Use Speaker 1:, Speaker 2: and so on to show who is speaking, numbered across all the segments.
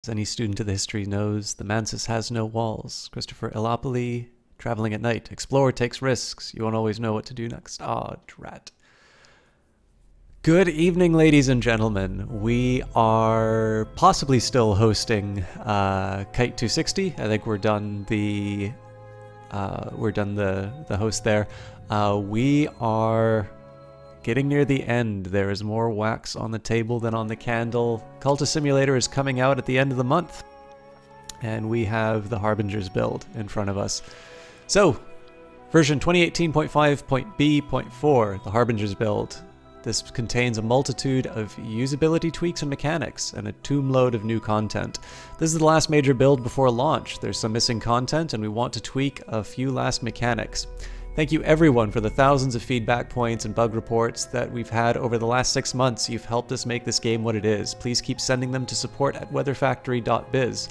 Speaker 1: As any student of the history knows, the Mansis has no walls. Christopher Elopoli, traveling at night. Explorer takes risks. You won't always know what to do next. Ah, drat. Good evening, ladies and gentlemen. We are possibly still hosting Kite 260. I think we're done the host there. We are getting near the end. There is more wax on the table than on the candle. Cultist Simulator is coming out at the end of the month, and we have the Harbinger's build in front of us. So, version 2018.5.B.4, the Harbinger's build. This contains a multitude of usability tweaks and mechanics, and a tomb load of new content. This is the last major build before launch. There's some missing content, and we want to tweak a few last mechanics. Thank you everyone for the thousands of feedback points and bug reports that we've had over the last 6 months. You've helped us make this game what it is. Please keep sending them to support@weatherfactory.biz.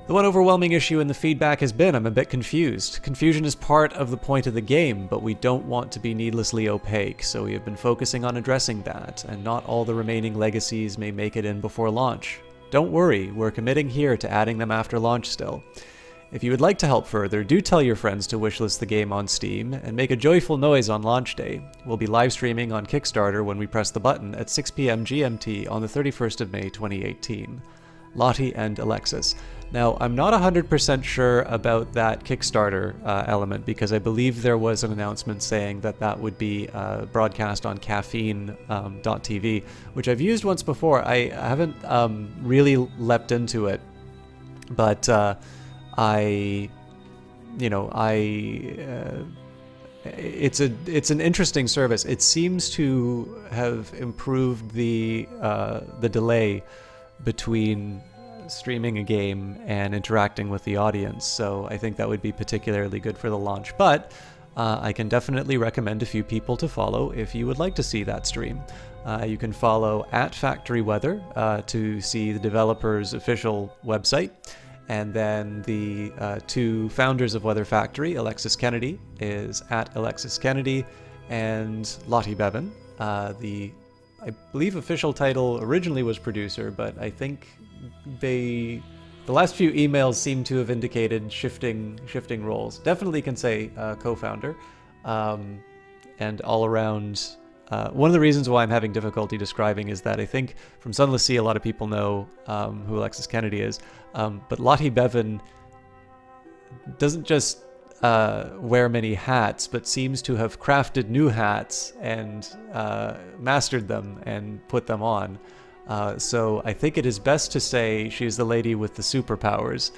Speaker 1: The one overwhelming issue in the feedback has been I'm a bit confused. Confusion is part of the point of the game, but we don't want to be needlessly opaque, so we have been focusing on addressing that, and not all the remaining legacies may make it in before launch. Don't worry, we're committing here to adding them after launch still. If you would like to help further, do tell your friends to wishlist the game on Steam, and make a joyful noise on launch day. We'll be live streaming on Kickstarter when we press the button at 6 PM GMT on the 31st of May 2018. Lottie and Alexis. Now, I'm not 100% sure about that Kickstarter element, because I believe there was an announcement saying that that would be broadcast on caffeine.tv, which I've used once before. I haven't really leapt into it, but it's an interesting service. It seems to have improved the delay between streaming a game and interacting with the audience, so I think that would be particularly good for the launch. But I can definitely recommend a few people to follow if you would like to see that stream. You can follow @FactoryWeather to see the developer's official website. And then the two founders of Weather Factory, Alexis Kennedy is @Alexis Kennedy, and Lottie Bevan. I believe official title originally was producer, but I think the last few emails seem to have indicated shifting roles. Definitely can say co-founder, and all around. One of the reasons why I'm having difficulty describing is that I think from Sunless Sea a lot of people know who Alexis Kennedy is, but Lottie Bevan doesn't just wear many hats, but seems to have crafted new hats and mastered them and put them on. So I think it is best to say she's the lady with the superpowers.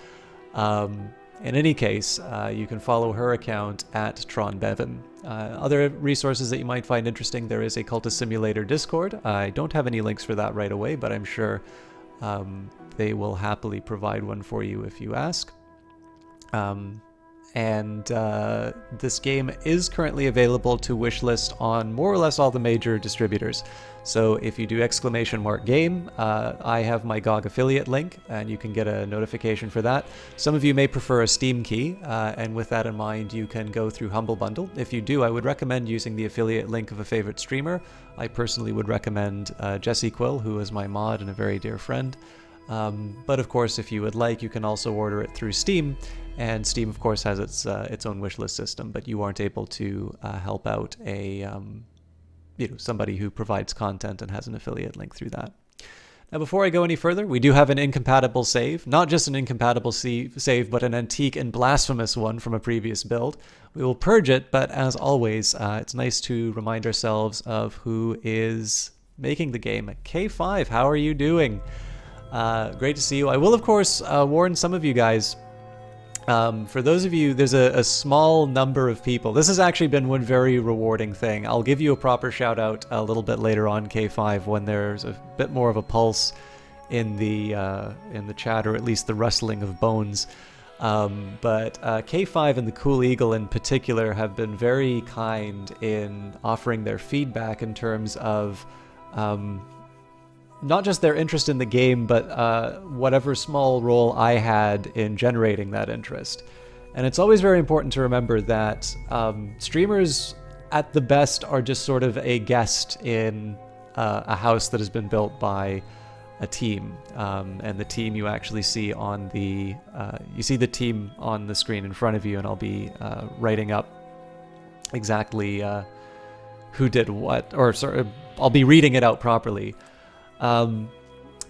Speaker 1: In any case, you can follow her account @TronBevan. Other resources that you might find interesting, there is a Cultist Simulator Discord. I don't have any links for that right away, but I'm sure they will happily provide one for you if you ask. This game is currently available to wishlist on more or less all the major distributors. So if you do !game, I have my GOG affiliate link, and you can get a notification for that. Some of you may prefer a Steam key, and with that in mind, you can go through Humble Bundle. If you do, I would recommend using the affiliate link of a favorite streamer. I personally would recommend Jesse Quill, who is my mod and a very dear friend. But of course, if you would like, you can also order it through Steam, and Steam of course has its own wishlist system, but you aren't able to help out somebody who provides content and has an affiliate link through that. Now, before I go any further, we do have an incompatible save. Not just an incompatible save, but an antique and blasphemous one from a previous build. We will purge it, but as always, it's nice to remind ourselves of who is making the game. K5, how are you doing? Great to see you. I will, of course, warn some of you guys. For those of you, there's a small number of people. This has actually been one very rewarding thing. I'll give you a proper shout out a little bit later on, K5, when there's a bit more of a pulse in the chat, or at least the rustling of bones. But K5 and the Cool Eagle in particular have been very kind in offering their feedback in terms of not just their interest in the game, but whatever small role I had in generating that interest. And it's always very important to remember that streamers at the best are just sort of a guest in a house that has been built by a team, and the team you actually see on the you see the team on the screen in front of you, and I'll be writing up exactly who did what, or sorry, I'll be reading it out properly.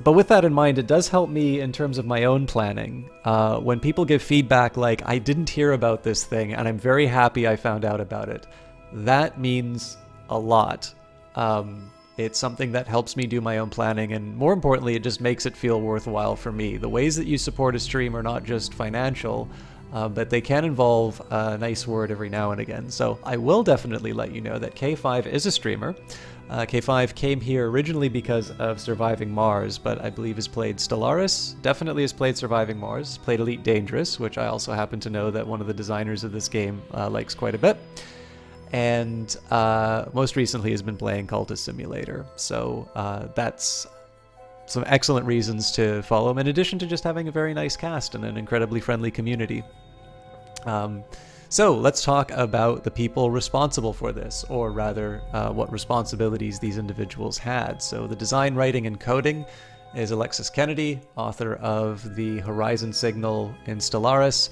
Speaker 1: But with that in mind, it does help me in terms of my own planning. When people give feedback like, I didn't hear about this thing, and I'm very happy I found out about it, that means a lot. It's something that helps me do my own planning, and more importantly, it just makes it feel worthwhile for me. The ways that you support a stream are not just financial, but they can involve a nice word every now and again. So I will definitely let you know that K5 is a streamer. K5 came here originally because of Surviving Mars, but I believe has played Stellaris, definitely has played Surviving Mars, played Elite Dangerous, which I also happen to know that one of the designers of this game likes quite a bit, and most recently has been playing Cultist Simulator. So that's some excellent reasons to follow him, in addition to just having a very nice cast and an incredibly friendly community. So let's talk about the people responsible for this, or rather what responsibilities these individuals had. So the design, writing, and coding is Alexis Kennedy, author of the Horizon Signal in Stellaris,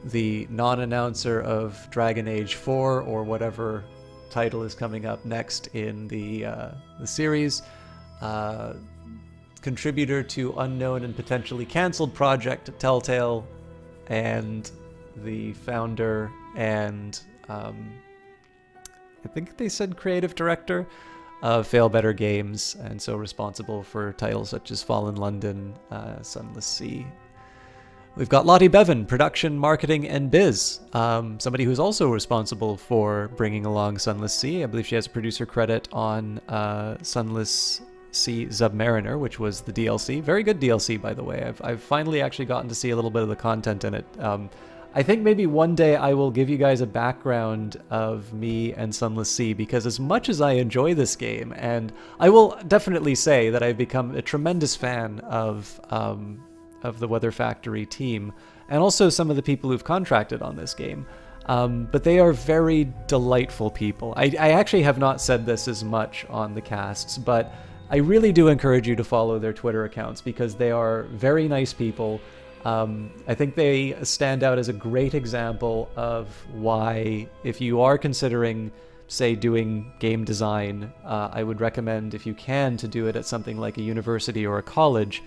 Speaker 1: the non-announcer of Dragon Age 4, or whatever title is coming up next in the series, contributor to unknown and potentially cancelled project Telltale, and the founder and I think they said creative director of Fail Better Games, and so responsible for titles such as Fallen London, Sunless Sea. We've got Lottie Bevan, production, marketing, and biz. Somebody who's also responsible for bringing along Sunless Sea. I believe she has a producer credit on Sunless Sea Submariner, which was the DLC. Very good DLC, by the way. I've finally actually gotten to see a little bit of the content in it. I think maybe one day I will give you guys a background of me and Sunless Sea, because as much as I enjoy this game, and I will definitely say that I've become a tremendous fan of the Weather Factory team, and also some of the people who've contracted on this game. But they are very delightful people. I actually have not said this as much on the casts, but I really do encourage you to follow their Twitter accounts, because they are very nice people. I think they stand out as a great example of why, if you are considering, say, doing game design, I would recommend, if you can, to do it at something like a university or a college,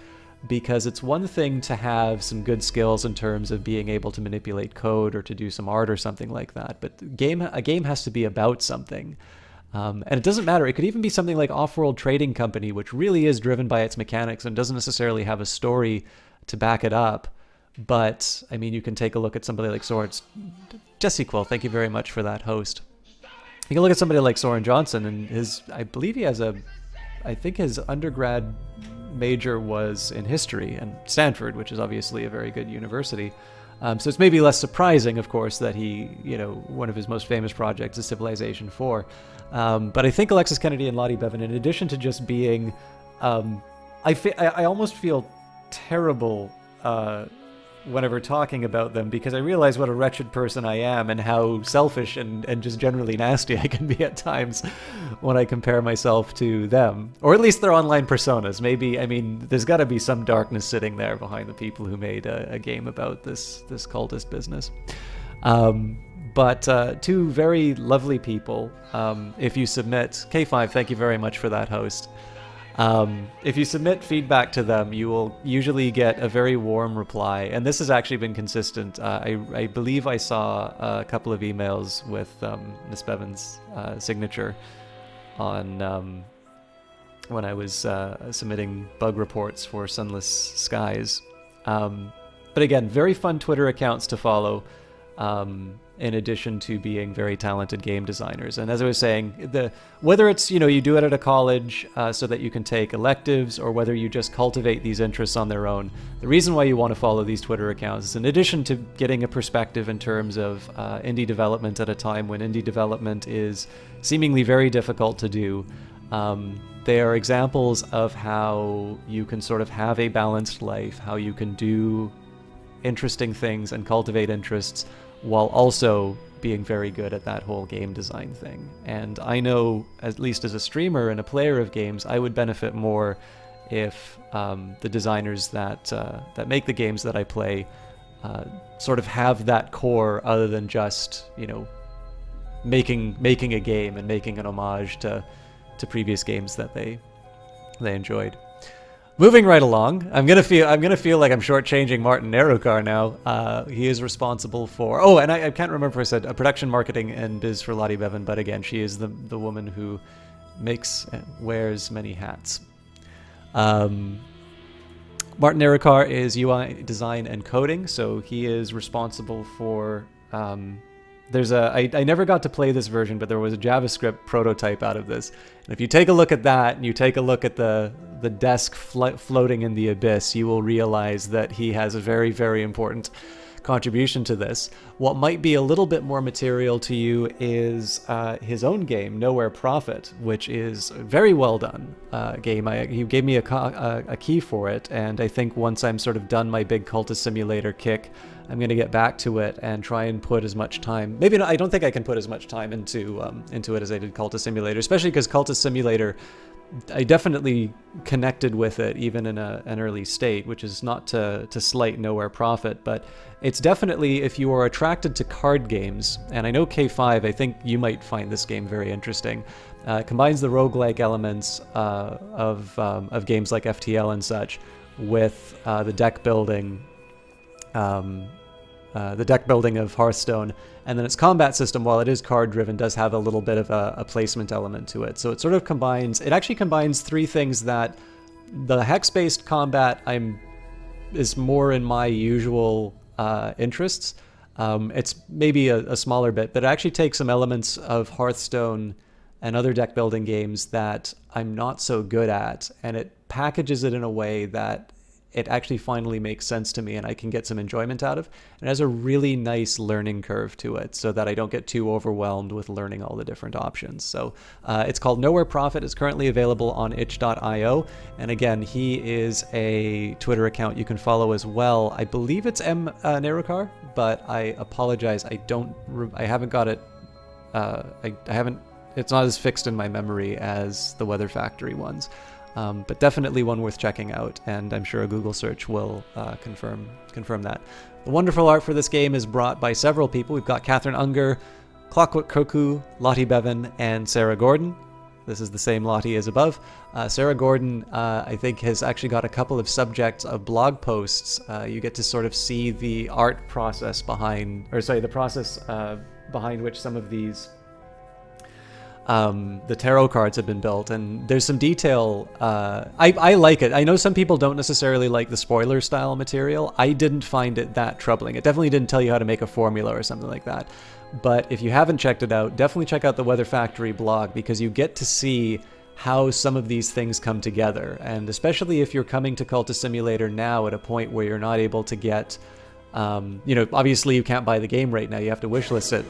Speaker 1: because it's one thing to have some good skills in terms of being able to manipulate code or to do some art or something like that, but a game has to be about something. And it doesn't matter, it could even be something like Off-World Trading Company, which really is driven by its mechanics and doesn't necessarily have a story to back it up. But, I mean, you can take a look at somebody like Soren. Jesse Quill, thank you very much for that host. You can look at somebody like Soren Johnson, and I believe he has I think his undergrad major was in history, and Stanford, which is obviously a very good university. So it's maybe less surprising, of course, that he, one of his most famous projects is Civilization 4. But I think Alexis Kennedy and Lottie Bevan, in addition to just being, I almost feel terrible whenever talking about them, because I realize what a wretched person I am and how selfish and just generally nasty I can be at times when I compare myself to them, or at least their online personas. Maybe, I mean, there's got to be some darkness sitting there behind the people who made a game about this cultist business. But two very lovely people. If you submit, K5, thank you very much for that host. If you submit feedback to them, you will usually get a very warm reply, and this has actually been consistent. I believe I saw a couple of emails with Ms. Bevan's signature on when I was submitting bug reports for Sunless Skies. But again, very fun Twitter accounts to follow, in addition to being very talented game designers. And as I was saying, whether it's, you do it at a college so that you can take electives, or whether you just cultivate these interests on their own, the reason why you want to follow these Twitter accounts is, in addition to getting a perspective in terms of indie development at a time when indie development is seemingly very difficult to do, they are examples of how you can sort of have a balanced life, how you can do interesting things and cultivate interests while also being very good at that whole game design thing. And I know, at least as a streamer and a player of games, I would benefit more if the designers that that make the games that I play sort of have that core other than just, you know, making a game and making an homage to previous games that they enjoyed. Moving right along, I'm gonna feel like I'm shortchanging Martin Nerokar now. He is responsible for and I can't remember if I said production, marketing, and biz for Lottie Bevan, but again, she is the woman who wears many hats. Martin Nerokar is UI design and coding, so he is responsible for. I never got to play this version, but there was a JavaScript prototype out of this. And if you take a look at that, and you take a look at the desk floating in the abyss, you will realize that he has a very, very important contribution to this. What might be a little bit more material to you is his own game, Nowhere Profit, which is a very well done game. He gave me a key for it, and I think once I'm sort of done my big Cultist Simulator kick, I'm going to get back to it and try and put as much time. Maybe not, I don't think I can put as much time into it as I did Cultist Simulator, especially because Cultist Simulator, I definitely connected with it even in an early state, which is not to slight Nowhere Profit, but it's definitely, if you are attracted to card games, and I know K5, I think you might find this game very interesting. It combines the roguelike elements of games like FTL and such with the deck building. The deck building of Hearthstone, and then its combat system, while it is card driven, does have a little bit of a placement element to it. So it sort of actually combines three things that the hex-based combat is more in my usual interests. It's maybe a smaller bit, but it actually takes some elements of Hearthstone and other deck building games that I'm not so good at, and it packages it in a way that it actually finally makes sense to me and I can get some enjoyment out of. And it has a really nice learning curve to it so that I don't get too overwhelmed with learning all the different options. So it's called Nowhere Profit. It's currently available on itch.io. And again, he is a Twitter account you can follow as well. I believe it's Nerokar, but I apologize. I haven't got it. It's not as fixed in my memory as the Weather Factory ones. But definitely one worth checking out, and I'm sure a Google search will confirm that. The wonderful art for this game is brought by several people. We've got Catherine Unger, Clockwork Cuckoo, Lottie Bevan, and Sarah Gordon. This is the same Lottie as above. Sarah Gordon, I think, has actually got a couple of subjects of blog posts. You get to sort of see the art process behind which some of these the tarot cards have been built, and there's some detail. I like it. I know some people don't necessarily like the spoiler style material. I didn't find it that troubling. It definitely didn't tell you how to make a formula or something like that. But if you haven't checked it out, definitely check out the Weather Factory blog, because you get to see how some of these things come together. And especially if you're coming to Cultist Simulator now at a point where you're not able to get, you know, obviously you can't buy the game right now. You have to wishlist it.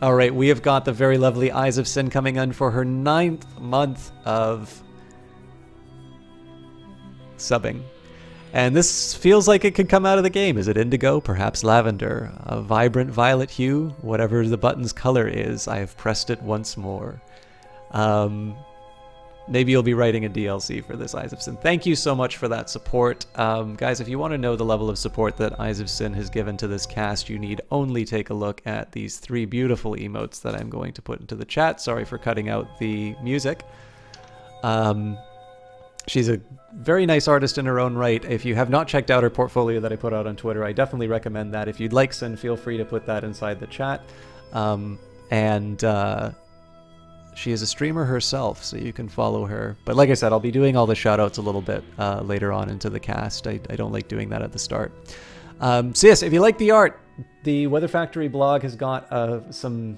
Speaker 1: All right, we have got the very lovely Eyes of Sin coming in for her 9th month of subbing. And this feels like it could come out of the game. Is it indigo? Perhaps lavender? A vibrant violet hue? Whatever the button's color is, I have pressed it once more. Maybe you'll be writing a DLC for this Eyes of Sin. Thank you so much for that support. Guys, if you want to know the level of support that Eyes of Sin has given to this cast, you need only take a look at these 3 beautiful emotes that I'm going to put into the chat. Sorry for cutting out the music. She's a very nice artist in her own right. If you have not checked out her portfolio that I put out on Twitter, I definitely recommend that. If you'd like Sin, feel free to put that inside the chat. She is a streamer herself, so you can follow her. But like I said, I'll be doing all the shoutouts a little bit later on into the cast. I don't like doing that at the start. So yes, if you like the art, the Weather Factory blog has got some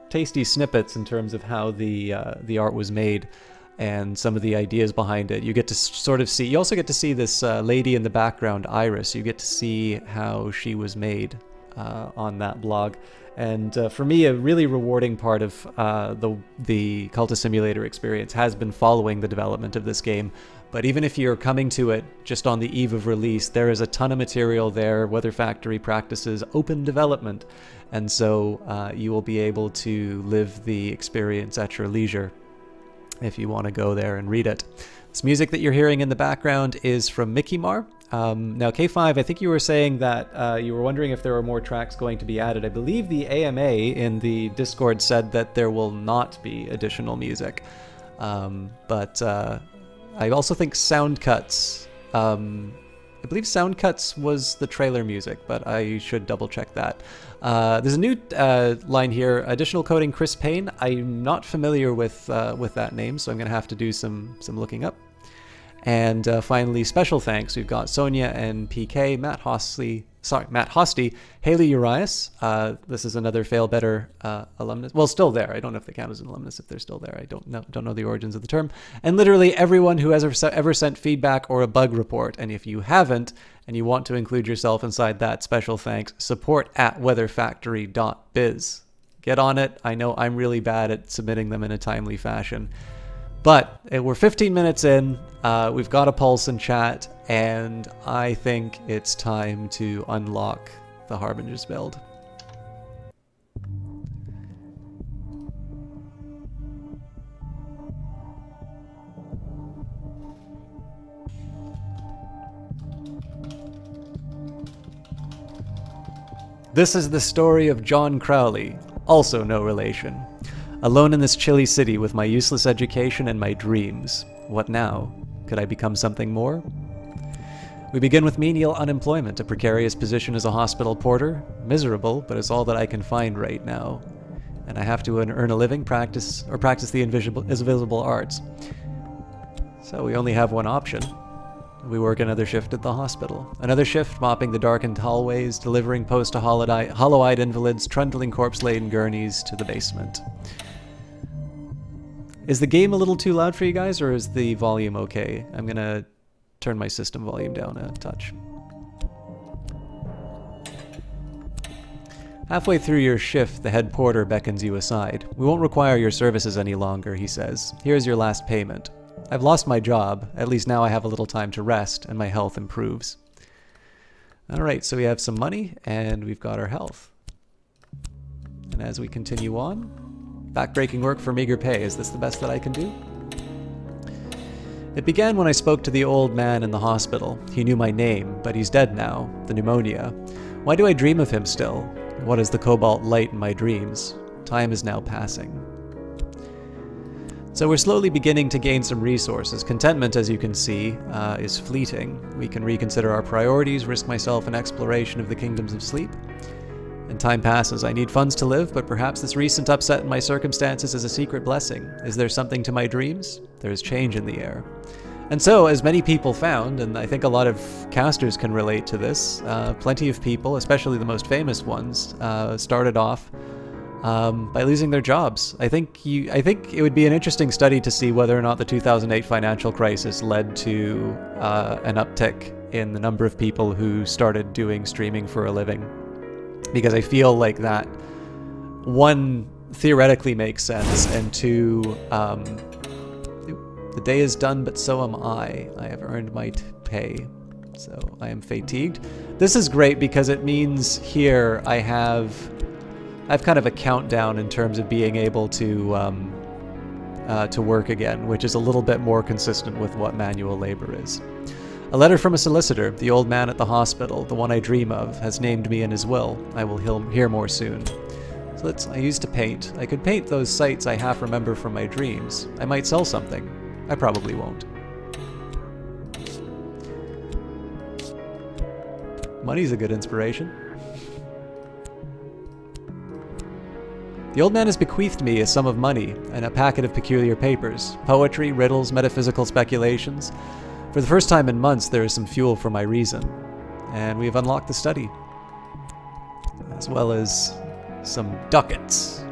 Speaker 1: tasty snippets in terms of how the art was made and some of the ideas behind it. You get to sort of see, you also get to see this lady in the background, Iris. You get to see how she was made. on that blog. And for me, a really rewarding part of the Cultist Simulator experience has been following the development of this game. But even if you're coming to it just on the eve of release, there is a ton of material there. Weather Factory practices open development, and so you will be able to live the experience at your leisure if you want to go there and read it. This music that you're hearing in the background is from Mickey Mar. Now, K5, I think you were saying that you were wondering if there were more tracks going to be added. I believe the AMA in the Discord said that there will not be additional music. But I also think Sound Cuts, I believe Sound Cuts was the trailer music, but I should double check that. There's a new line here, additional coding Chris Payne. I'm not familiar with that name, so I'm going to have to do some looking up. And finally, special thanks. We've got Sonia and PK, Matt Hosty, Haley Urias. This is another Fail Better alumnus. Well, still there. I don't know if they count as an alumnus if they're still there. I don't know the origins of the term. And literally everyone who has ever sent feedback or a bug report. And if you haven't, and you want to include yourself inside that special thanks, support@weatherfactory.biz. Get on it. I know I'm really bad at submitting them in a timely fashion. But we're 15 minutes in, we've got a pulse in chat, and I think it's time to unlock the Harbinger's build. This is the story of John Crowley, also no relation. Alone in this chilly city with my useless education and my dreams. What now? Could I become something more? We begin with menial unemployment, a precarious position as a hospital porter. Miserable, but it's all that I can find right now. And I have to earn a living, practice the invisible arts. So we only have one option. We work another shift at the hospital. Another shift mopping the darkened hallways, delivering post to hollow-eyed invalids, trundling corpse-laden gurneys to the basement. Is the game a little too loud for you guys, or is the volume okay? I'm gonna turn my system volume down a touch. Halfway through your shift, the head porter beckons you aside. We won't require your services any longer, he says. Here's your last payment. I've lost my job. At least now I have a little time to rest, and my health improves. Alright, so we have some money, and we've got our health. And as we continue on, backbreaking work for meager pay. Is this the best that I can do? It began when I spoke to the old man in the hospital. He knew my name, but he's dead now. The pneumonia. Why do I dream of him still? What is the cobalt light in my dreams? Time is now passing. So we're slowly beginning to gain some resources. Contentment, as you can see, is fleeting. We can reconsider our priorities, risk myself in exploration of the kingdoms of sleep. And time passes. I need funds to live, but perhaps this recent upset in my circumstances is a secret blessing. Is there something to my dreams? There is change in the air. And so, as many people found, and I think a lot of casters can relate to this, plenty of people, especially the most famous ones, started off by losing their jobs. I think it would be an interesting study to see whether or not the 2008 financial crisis led to an uptick in the number of people who started doing streaming for a living. Because I feel like that, one, theoretically makes sense, and two, the day is done, but so am I. I have earned my pay, so I am fatigued. This is great because it means here I have kind of a countdown in terms of being able to work again, which is a little bit more consistent with what manual labor is. A letter from a solicitor. The old man at the hospital, the one I dream of, has named me in his will. I will hear more soon. So I used to paint. I could paint those sights I half remember from my dreams. I might sell something. I probably won't. Money's a good inspiration. The old man has bequeathed me a sum of money and a packet of peculiar papers. Poetry, riddles, metaphysical speculations. For the first time in months, there is some fuel for my reason, and we have unlocked the study, as well as some ducats.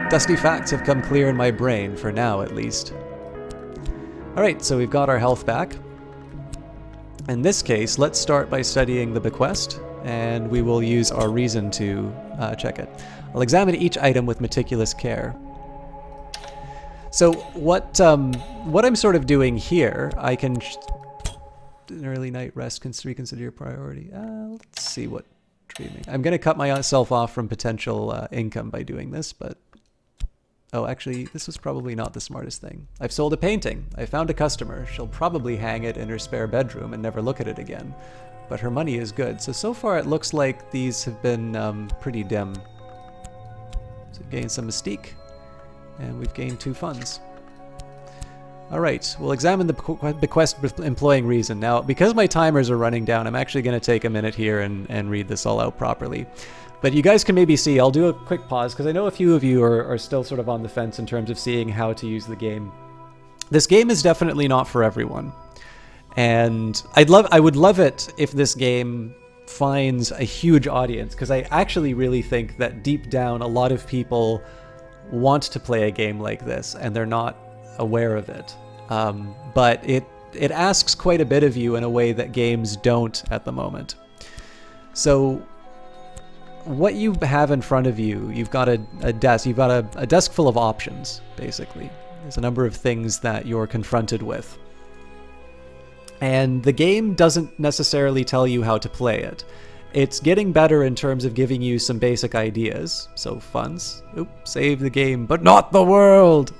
Speaker 1: Dusty facts have come clear in my brain, for now at least. Alright, so we've got our health back. In this case, let's start by studying the bequest, and we will use our reason to check it. I'll examine each item with meticulous care. So what I'm sort of doing here, I can... An early night rest, reconsider your priority. Let's see what dreaming. I'm going to cut myself off from potential income by doing this, but... Oh, actually, this was probably not the smartest thing. I've sold a painting. I found a customer. She'll probably hang it in her spare bedroom and never look at it again. But her money is good. So far it looks like these have been pretty dim. So we've gained some mystique, and we've gained 2 funds. Alright, we'll examine the bequest employing reason. Now, because my timers are running down, I'm actually going to take a minute here and read this all out properly. But you guys can maybe see, I'll do a quick pause, because I know a few of you are still sort of on the fence in terms of seeing how to use the game. This game is definitely not for everyone. And I would love it if this game finds a huge audience, because I actually really think that deep down a lot of people want to play a game like this, and they're not aware of it. But it asks quite a bit of you in a way that games don't at the moment. So what you have in front of you, you've got a desk. You've got a desk full of options, basically. There's a number of things that you're confronted with. And the game doesn't necessarily tell you how to play it. It's getting better in terms of giving you some basic ideas. So funds. Oop, save the game, but not the world!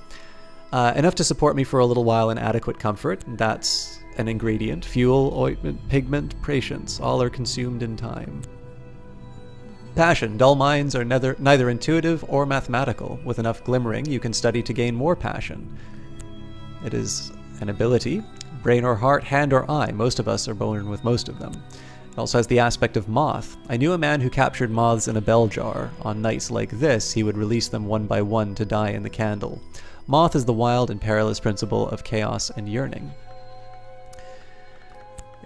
Speaker 1: Enough to support me for a little while in adequate comfort. That's an ingredient. Fuel, ointment, pigment, patience. All are consumed in time. Passion. Dull minds are neither intuitive or mathematical. With enough glimmering, you can study to gain more passion. It is an ability. Brain or heart, hand or eye. Most of us are born with most of them. It also has the aspect of moth. I knew a man who captured moths in a bell jar. On nights like this, he would release them one by one to die in the candle. Moth is the wild and perilous principle of chaos and yearning.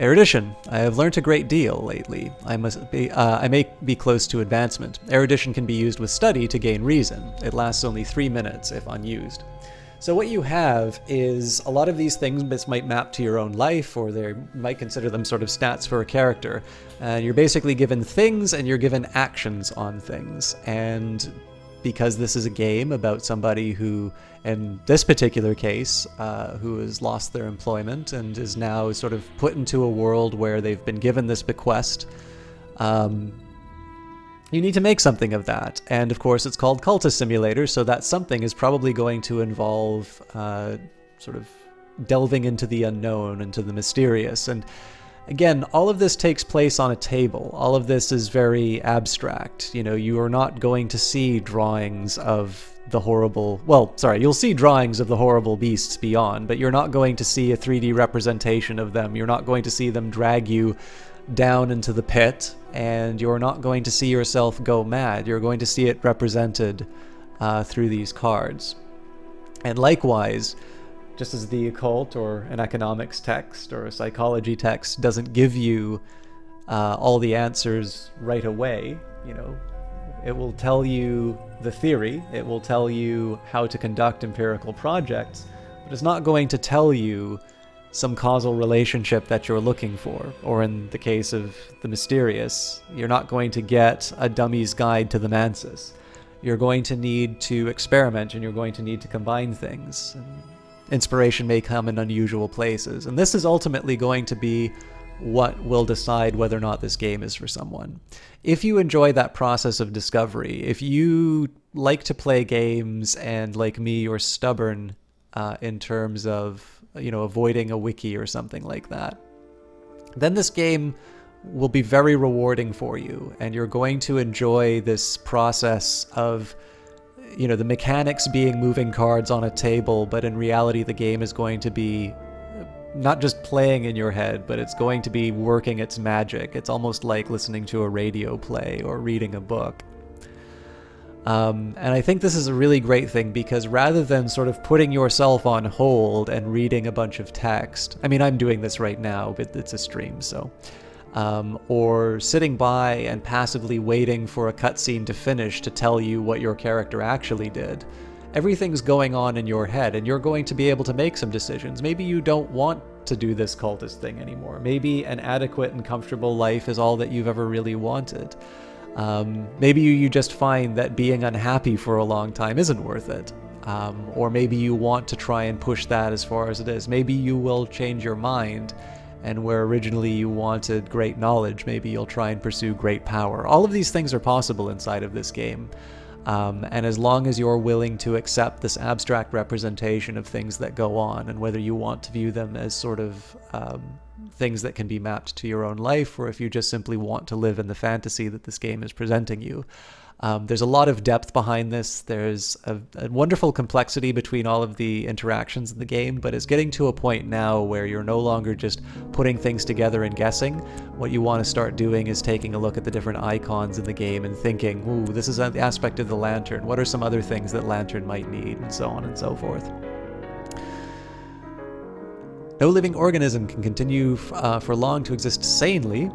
Speaker 1: Erudition. I have learnt a great deal lately. I may be close to advancement. Erudition can be used with study to gain reason. It lasts only 3 minutes if unused. So what you have is a lot of these things might map to your own life, or they might consider them sort of stats for a character. And you're basically given things and you're given actions on things. And because this is a game about somebody who, in this particular case, who has lost their employment and is now sort of put into a world where they've been given this bequest, you need to make something of that. And of course it's called Cultist Simulator, so that something is probably going to involve sort of delving into the unknown, into the mysterious. And again, all of this takes place on a table. All of this is very abstract. You know, you are not going to see drawings of the horrible... Well, sorry, you'll see drawings of the horrible beasts beyond, but you're not going to see a 3D representation of them. You're not going to see them drag you down into the pit, and you're not going to see yourself go mad. You're going to see it represented through these cards. And likewise, just as the occult or an economics text or a psychology text doesn't give you all the answers right away, you know, it will tell you the theory, it will tell you how to conduct empirical projects, but it's not going to tell you some causal relationship that you're looking for. Or in the case of the mysterious, you're not going to get a dummy's guide to the Mansis. You're going to need to experiment, and you're going to need to combine things. Inspiration may come in unusual places, and this is ultimately going to be what will decide whether or not this game is for someone. If you enjoy that process of discovery, if you like to play games and, like me, you're stubborn in terms of, you know, avoiding a wiki or something like that, then this game will be very rewarding for you, and you're going to enjoy this process of, you know, the mechanics being moving cards on a table, but in reality the game is going to be not just playing in your head, but it's going to be working its magic. It's almost like listening to a radio play or reading a book. And I think this is a really great thing, because rather than sort of putting yourself on hold and reading a bunch of text, I mean, I'm doing this right now, but it's a stream, so... or sitting by and passively waiting for a cutscene to finish to tell you what your character actually did. Everything's going on in your head, and you're going to be able to make some decisions. Maybe you don't want to do this cultist thing anymore. Maybe an adequate and comfortable life is all that you've ever really wanted. Maybe you just find that being unhappy for a long time isn't worth it. Or maybe you want to try and push that as far as it is. Maybe you will change your mind, and where originally you wanted great knowledge, maybe you'll try and pursue great power. All of these things are possible inside of this game. And as long as you're willing to accept this abstract representation of things that go on, and whether you want to view them as sort of things that can be mapped to your own life, or if you just simply want to live in the fantasy that this game is presenting you. There's a lot of depth behind this. There's a wonderful complexity between all of the interactions in the game, but it's getting to a point now where you're no longer just putting things together and guessing. What you want to start doing is taking a look at the different icons in the game and thinking, ooh, this is the aspect of the lantern. What are some other things that lantern might need, and so on and so forth. No living organism can continue for long to exist sanely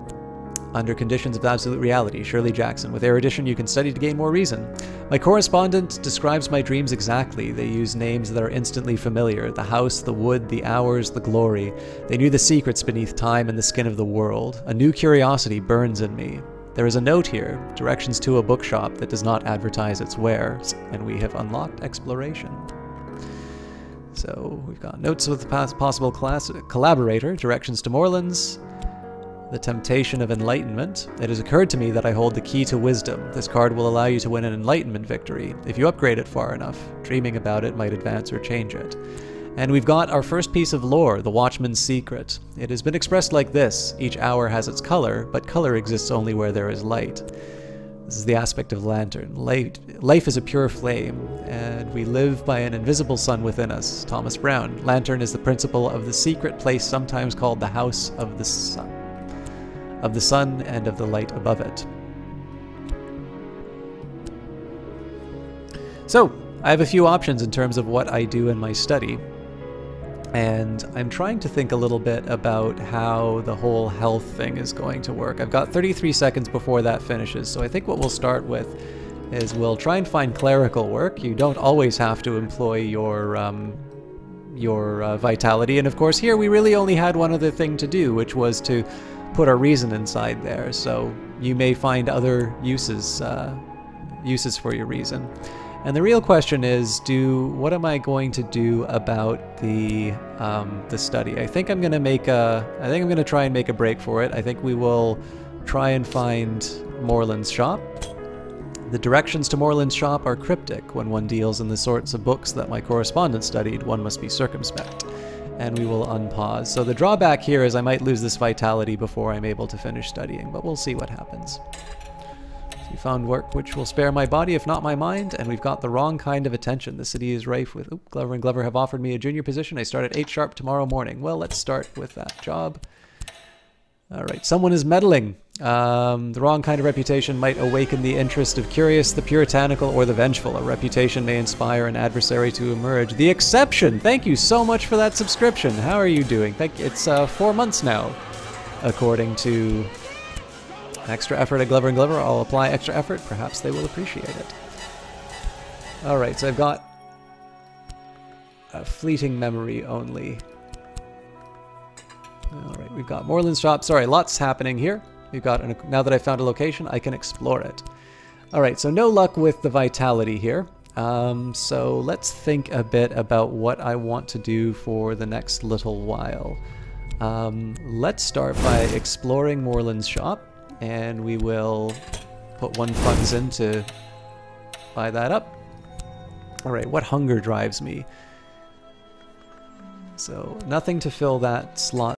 Speaker 1: under conditions of absolute reality. Shirley Jackson. With erudition, you can study to gain more reason. My correspondent describes my dreams exactly. They use names that are instantly familiar. The house, the wood, the hours, the glory. They knew the secrets beneath time and the skin of the world. A new curiosity burns in me. There is a note here, directions to a bookshop that does not advertise its wares, and we have unlocked exploration. So we've got notes with a possible collaborator, directions to Moorlands, the temptation of enlightenment. It has occurred to me that I hold the key to wisdom. This card will allow you to win an enlightenment victory. If you upgrade it far enough, dreaming about it might advance or change it. And we've got our first piece of lore, the Watchman's Secret. It has been expressed like this: each hour has its color, but color exists only where there is light. This is the aspect of lantern. Life is a pure flame, and we live by an invisible sun within us. Thomas Brown. Lantern is the principle of the secret place, sometimes called the house of the sun. Of the sun and of the light above it. So, I have a few options in terms of what I do in my study, and I'm trying to think a little bit about how the whole health thing is going to work. I've got 33 seconds before that finishes, so I think what we'll start with is we'll try and find clerical work. You don't always have to employ your vitality, and of course here we really only had one other thing to do, which was to put our reason inside there, so you may find other uses for your reason. And the real question is, what am I going to do about the study? I think I'm going to try and make a break for it. I think we will try and find Moorland's shop. The directions to Moorland's shop are cryptic. When one deals in the sorts of books that my correspondent studied, one must be circumspect. And we will unpause. So the drawback here is I might lose this vitality before I'm able to finish studying, but we'll see what happens. So we found work which will spare my body, if not my mind, and we've got the wrong kind of attention. The city is rife with... Glover and Glover have offered me a junior position. I start at 8 sharp tomorrow morning. Well, let's start with that job. Alright, someone is meddling. The wrong kind of reputation might awaken the interest of curious, the puritanical, or the vengeful. A reputation may inspire an adversary to emerge. The exception! Thank you so much for that subscription. How are you doing? It's 4 months now, according to extra effort at Glover and Glover. I'll apply extra effort. Perhaps they will appreciate it. Alright, so I've got a fleeting memory only. Alright, we've got Moorland's shop. Sorry, lots happening here. We've got, now that I've found a location, I can explore it. Alright, so no luck with the vitality here. So let's think a bit about what I want to do for the next little while. Let's start by exploring Moorland's shop, and we will put 1 funds in to buy that up. Alright, what hunger drives me? So nothing to fill that slot